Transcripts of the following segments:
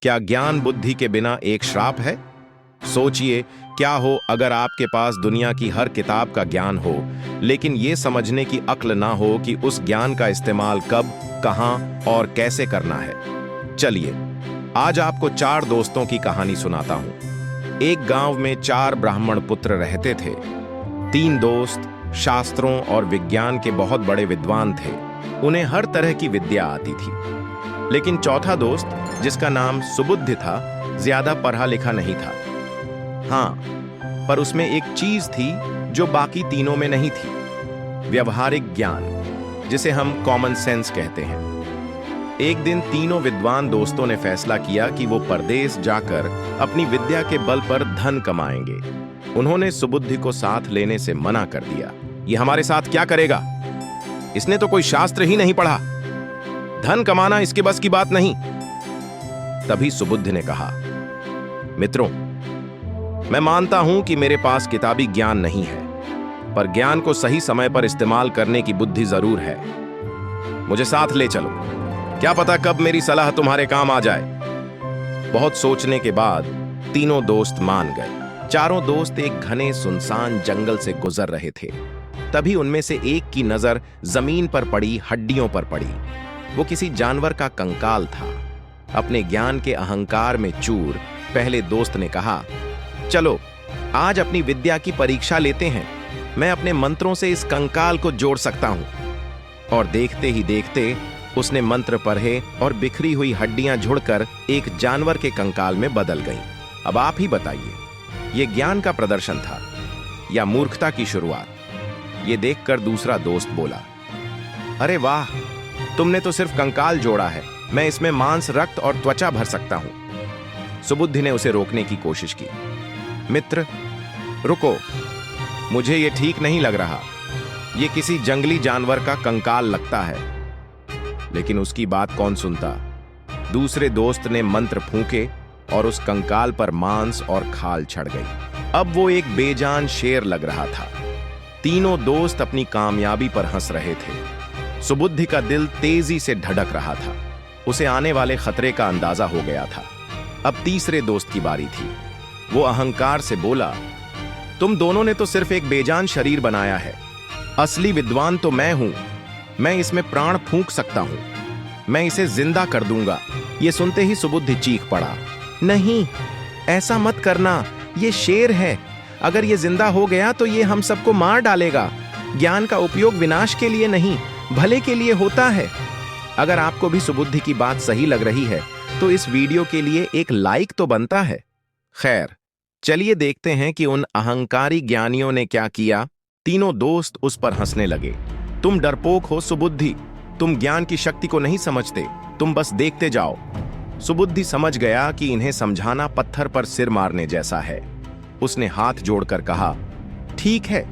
क्या ज्ञान बुद्धि के बिना एक श्राप है? सोचिए, क्या हो अगर आपके पास दुनिया की हर किताब का ज्ञान हो, लेकिन ये समझने की अक्ल ना हो कि उस ज्ञान का इस्तेमाल कब, कहां और कैसे करना है। चलिए, आज आपको चार दोस्तों की कहानी सुनाता हूं। एक गांव में चार ब्राह्मण पुत्र रहते थे। तीन दोस्त शास्त्रों और विज्ञान के बहुत बड़े विद्वान थे। उन्हें हर तरह की विद्या आती थी। लेकिन चौथा दोस्त, जिसका नाम सुबुद्धि था, ज्यादा पढ़ा लिखा नहीं था। हाँ, पर उसमें एक चीज थी जो बाकी तीनों में नहीं थी। व्यवहारिक ज्ञान, जिसे हम कॉमन सेंस कहते हैं। एक दिन तीनों विद्वान दोस्तों ने फैसला किया कि वो परदेश जाकर अपनी विद्या के बल पर धन कमाएंगे। उन्होंने सुबुद्धि को साथ लेने से मना कर दिया। ये हमारे साथ क्या करेगा? इसने तो कोई शास्त्र ही नहीं पढ़ा। धन कमाना इसके बस की बात नहीं। तभी सुबुद्धि ने कहा, मित्रों, मैं मानता हूं कि मेरे पास किताबी ज्ञान नहीं है, पर ज्ञान को सही समय पर इस्तेमाल करने की बुद्धि जरूर है। मुझे साथ ले चलो, क्या पता कब मेरी सलाह तुम्हारे काम आ जाए। बहुत सोचने के बाद तीनों दोस्त मान गए। चारों दोस्त एक घने सुनसान जंगल से गुजर रहे थे। तभी उनमें से एक की नजर जमीन पर पड़ी हड्डियों पर पड़ी। वो किसी जानवर का कंकाल था। अपने ज्ञान के अहंकार में चूर पहले दोस्त ने कहा, चलो आज अपनी विद्या की परीक्षा लेते हैं। मैं अपने मंत्रों से इस कंकाल को जोड़ सकता हूं। और देखते ही देखते उसने मंत्र पढ़े और बिखरी हुई हड्डियां जुड़कर एक जानवर के कंकाल में बदल गईं। अब आप ही बताइए, यह ज्ञान का प्रदर्शन था या मूर्खता की शुरुआत? ये देखकर दूसरा दोस्त बोला, अरे वाह, तुमने तो सिर्फ कंकाल जोड़ा है। मैं इसमें मांस, रक्त और त्वचा भर सकता हूं। सुबुद्धि ने उसे रोकने की कोशिश की। मित्र, रुको, मुझे ये ठीक नहीं लग रहा। ये किसी जंगली जानवर का कंकाल लगता है। लेकिन उसकी बात कौन सुनता। दूसरे दोस्त ने मंत्र फूंके और उस कंकाल पर मांस और खाल चढ़ गई। अब वो एक बेजान शेर लग रहा था। तीनों दोस्त अपनी कामयाबी पर हंस रहे थे। सुबुद्धि का दिल तेजी से धड़क रहा था। उसे आने वाले खतरे का अंदाजा हो गया था। अब तीसरे दोस्त की बारी थी। वो अहंकार से बोला, तुम दोनों ने तो सिर्फ एक बेजान शरीर बनाया है। असली विद्वान तो मैं हूं। मैं इसमें प्राण फूंक सकता हूं। मैं इसे जिंदा कर दूंगा। ये सुनते ही सुबुद्धि चीख पड़ा, नहीं, ऐसा मत करना। ये शेर है। अगर ये जिंदा हो गया तो ये हम सबको मार डालेगा। ज्ञान का उपयोग विनाश के लिए नहीं, भले के लिए होता है। अगर आपको भी सुबुद्धि की बात सही लग रही है तो इस वीडियो के लिए एक लाइक तो बनता है। खैर, चलिए देखते हैं कि उन अहंकारी ज्ञानियों ने क्या किया। तीनों दोस्त उस पर हंसने लगे। तुम डरपोक हो सुबुद्धि। तुम ज्ञान की शक्ति को नहीं समझते। तुम बस देखते जाओ। सुबुद्धि समझ गया कि इन्हें समझाना पत्थर पर सिर मारने जैसा है। उसने हाथ जोड़कर कहा, ठीक है,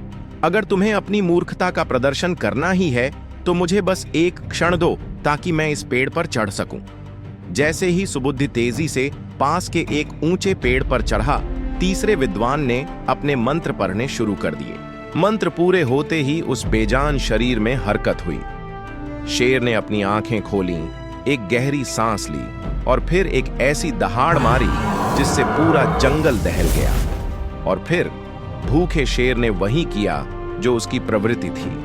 अगर तुम्हें अपनी मूर्खता का प्रदर्शन करना ही है तो मुझे बस एक क्षण दो ताकि मैं इस पेड़ पर चढ़ सकूं। जैसे ही सुबुद्धि तेजी से पास के एक ऊंचे पेड़ पर चढ़ा, तीसरे विद्वान ने अपने मंत्र पढ़ने शुरू कर दिए। मंत्र पूरे होते ही उस बेजान शरीर में हरकत हुई। शेर ने अपनी आंखें खोलीं, एक गहरी सांस ली और फिर एक ऐसी दहाड़ मारी जिससे पूरा जंगल दहल गया। और फिर भूखे शेर ने वही किया जो उसकी प्रवृत्ति थी।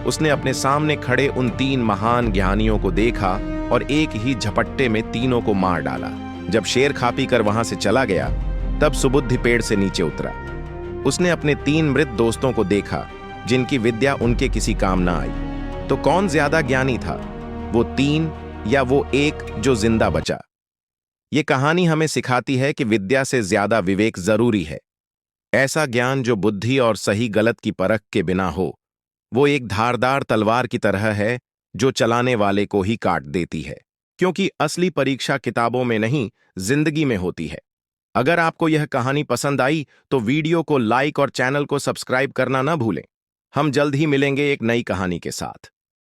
उसने अपने सामने खड़े उन तीन महान ज्ञानियों को देखा और एक ही झपट्टे में तीनों को मार डाला। जब शेर खा पी कर वहां से चला गया, तब सुबुद्धि पेड़ से नीचे उतरा। उसने अपने तीन मृत दोस्तों को देखा जिनकी विद्या उनके किसी काम ना आई। तो कौन ज्यादा ज्ञानी था, वो तीन या वो एक जो जिंदा बचा? ये कहानी हमें सिखाती है कि विद्या से ज्यादा विवेक जरूरी है। ऐसा ज्ञान जो बुद्धि और सही गलत की परख के बिना हो, वो एक धारदार तलवार की तरह है जो चलाने वाले को ही काट देती है। क्योंकि असली परीक्षा किताबों में नहीं, जिंदगी में होती है। अगर आपको यह कहानी पसंद आई तो वीडियो को लाइक और चैनल को सब्सक्राइब करना ना भूलें। हम जल्द ही मिलेंगे एक नई कहानी के साथ।